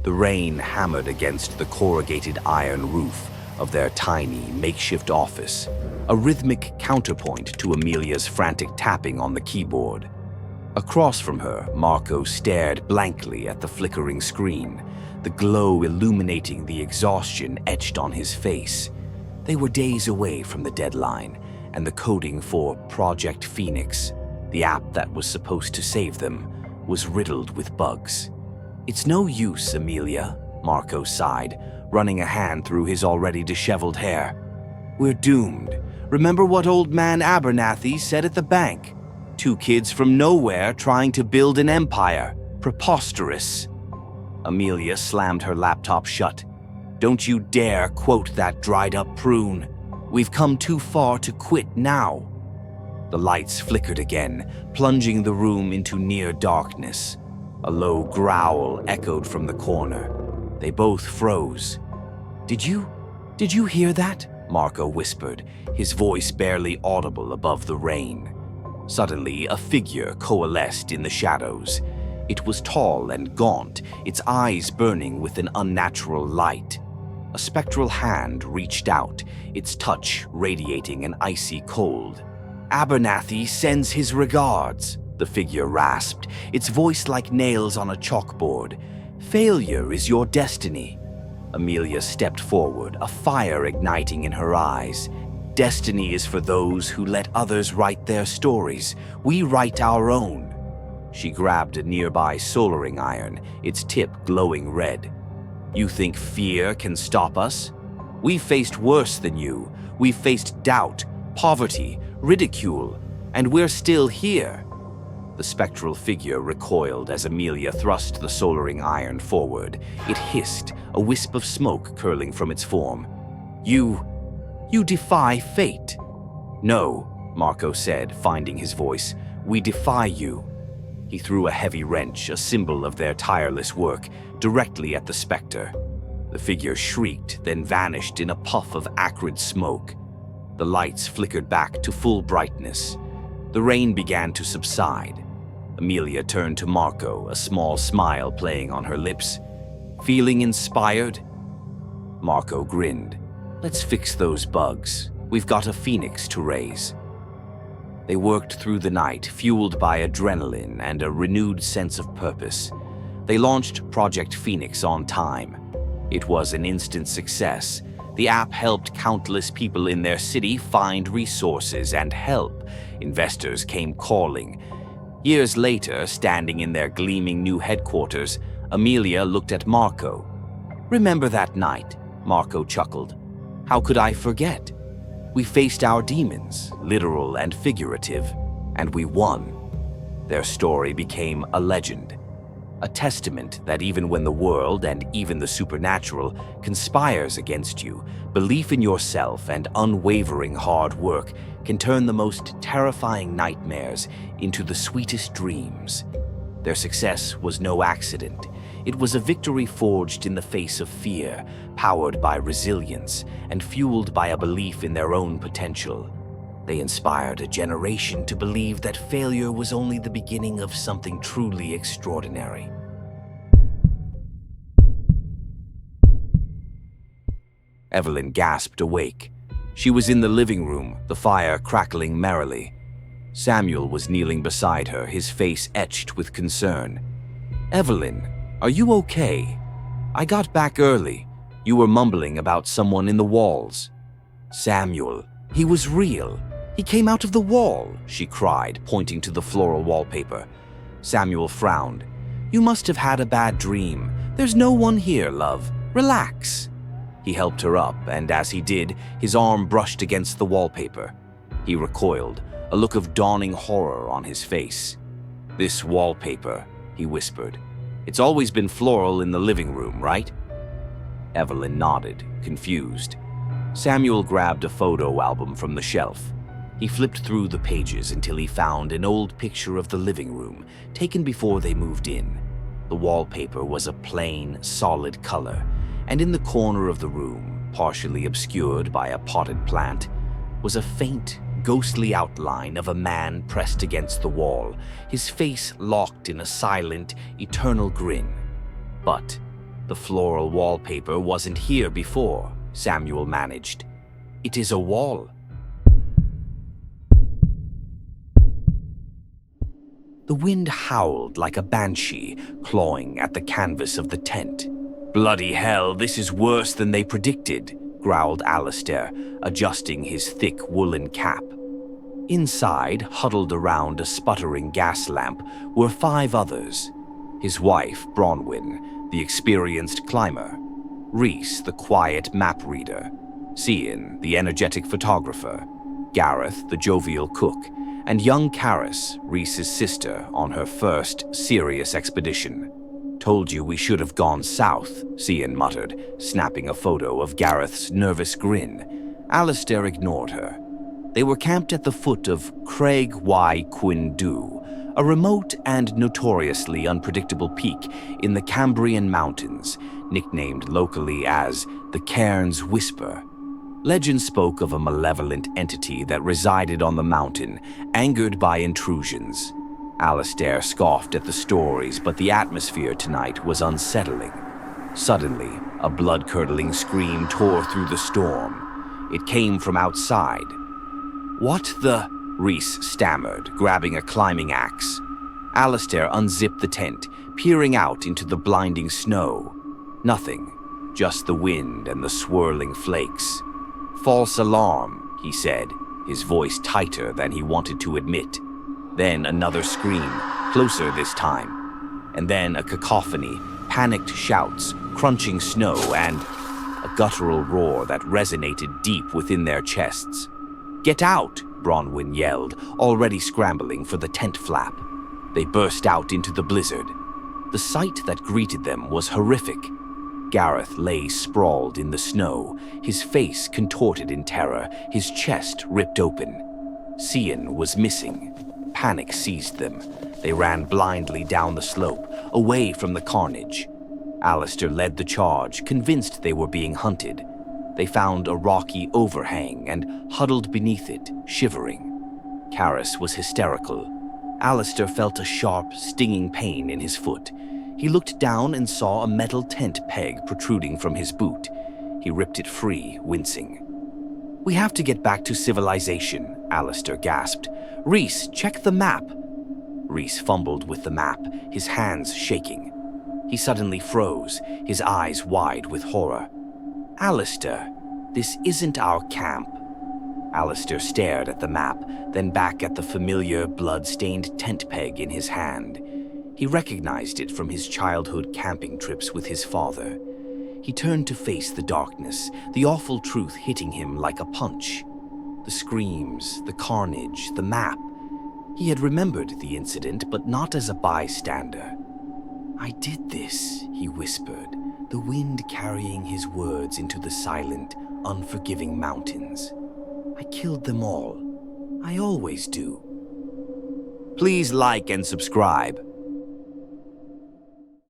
The rain hammered against the corrugated iron roof of their tiny makeshift office, a rhythmic counterpoint to Amelia's frantic tapping on the keyboard. Across from her, Marco stared blankly at the flickering screen, the glow illuminating the exhaustion etched on his face. They were days away from the deadline, and the coding for Project Phoenix, the app that was supposed to save them, was riddled with bugs. "It's no use, Amelia," Marco sighed, running a hand through his already disheveled hair. "We're doomed. Remember what old man Abernathy said at the bank? 2 kids from nowhere trying to build an empire. Preposterous." Amelia slammed her laptop shut. "Don't you dare quote that dried-up prune. We've come too far to quit now." The lights flickered again, plunging the room into near darkness. A low growl echoed from the corner. They both froze. Did you hear that?" Marco whispered, his voice barely audible above the rain. Suddenly, a figure coalesced in the shadows. It was tall and gaunt, its eyes burning with an unnatural light. A spectral hand reached out, its touch radiating an icy cold. "Abernathy sends his regards," the figure rasped, its voice like nails on a chalkboard. "Failure is your destiny." Amelia stepped forward, a fire igniting in her eyes. "Destiny is for those who let others write their stories. We write our own." She grabbed a nearby soldering iron, its tip glowing red. "You think fear can stop us? We faced worse than you. We faced doubt, poverty, ridicule, and we're still here." The spectral figure recoiled as Amelia thrust the soldering iron forward. It hissed, a wisp of smoke curling from its form. You defy fate." "No," Marco said, finding his voice. "We defy you." He threw a heavy wrench, a symbol of their tireless work, directly at the specter. The figure shrieked, then vanished in a puff of acrid smoke. The lights flickered back to full brightness. The rain began to subside. Amelia turned to Marco, a small smile playing on her lips. "Feeling inspired?" Marco grinned. "Let's fix those bugs. We've got a phoenix to raise." They worked through the night, fueled by adrenaline and a renewed sense of purpose. They launched Project Phoenix on time. It was an instant success. The app helped countless people in their city find resources and help. Investors came calling. Years later, standing in their gleaming new headquarters, Amelia looked at Marco. "Remember that night?" Marco chuckled. "How could I forget? We faced our demons, literal and figurative, and we won." Their story became a legend, a testament that even when the world and even the supernatural conspires against you, belief in yourself and unwavering hard work can turn the most terrifying nightmares into the sweetest dreams. Their success was no accident. It was a victory forged in the face of fear, powered by resilience, and fueled by a belief in their own potential. They inspired a generation to believe that failure was only the beginning of something truly extraordinary. Evelyn gasped awake. She was in the living room, the fire crackling merrily. Samuel was kneeling beside her, his face etched with concern. "Evelyn, are you okay? I got back early. You were mumbling about someone in the walls." "Samuel, he was real. He came out of the wall," she cried, pointing to the floral wallpaper. Samuel frowned. "You must have had a bad dream. There's no one here, love. Relax." He helped her up, and as he did, his arm brushed against the wallpaper. He recoiled, a look of dawning horror on his face. "This wallpaper," he whispered. "It's always been floral in the living room, right?" Evelyn nodded, confused. Samuel grabbed a photo album from the shelf. He flipped through the pages until he found an old picture of the living room, taken before they moved in. The wallpaper was a plain, solid color, and in the corner of the room, partially obscured by a potted plant, was a faint, ghostly outline of a man pressed against the wall, his face locked in a silent, eternal grin. But The floral wallpaper wasn't here before, Samuel managed. It is a wall. The wind howled like a banshee, clawing at the canvas of the tent. Bloody hell, this is worse than they predicted, growled Alistair, adjusting his thick woolen cap. Inside, huddled around a sputtering gas lamp, were 5 others. His wife, Bronwyn, the experienced climber. Rhys, the quiet map reader. Cian, the energetic photographer. Gareth, the jovial cook. And young Karis, Rhys's sister, on her first serious expedition. Told you we should have gone south, Cian muttered, snapping a photo of Gareth's nervous grin. Alistair ignored her. They were camped at the foot of Craig y Quindu, a remote and notoriously unpredictable peak in the Cambrian Mountains, nicknamed locally as the Cairn's Whisper. Legend spoke of a malevolent entity that resided on the mountain, angered by intrusions. Alistair scoffed at the stories, but the atmosphere tonight was unsettling. Suddenly, a blood-curdling scream tore through the storm. It came from outside. "What the?" Rhys stammered, grabbing a climbing axe. Alistair unzipped the tent, peering out into the blinding snow. Nothing, just the wind and the swirling flakes. "False alarm," he said, his voice tighter than he wanted to admit. Then another scream, closer this time. And then a cacophony, panicked shouts, crunching snow, and a guttural roar that resonated deep within their chests. "Get out!" Bronwyn yelled, already scrambling for the tent flap. They burst out into the blizzard. The sight that greeted them was horrific. Gareth lay sprawled in the snow, his face contorted in terror, his chest ripped open. Cian was missing. Panic seized them. They ran blindly down the slope, away from the carnage. Alistair led the charge, convinced they were being hunted. They found a rocky overhang and huddled beneath it, shivering. Karis was hysterical. Alistair felt a sharp, stinging pain in his foot. He looked down and saw a metal tent peg protruding from his boot. He ripped it free, wincing. "We have to get back to civilization," Alistair gasped. "Rhys, check the map." Rhys fumbled with the map, his hands shaking. He suddenly froze, his eyes wide with horror. "Alistair, this isn't our camp." Alistair stared at the map, then back at the familiar, blood-stained tent peg in his hand. He recognized it from his childhood camping trips with his father. He turned to face the darkness, the awful truth hitting him like a punch. The screams, the carnage, the map. He had remembered the incident, but not as a bystander. "I did this," he whispered, the wind carrying his words into the silent, unforgiving mountains. "I killed them all. I always do." Please like and subscribe.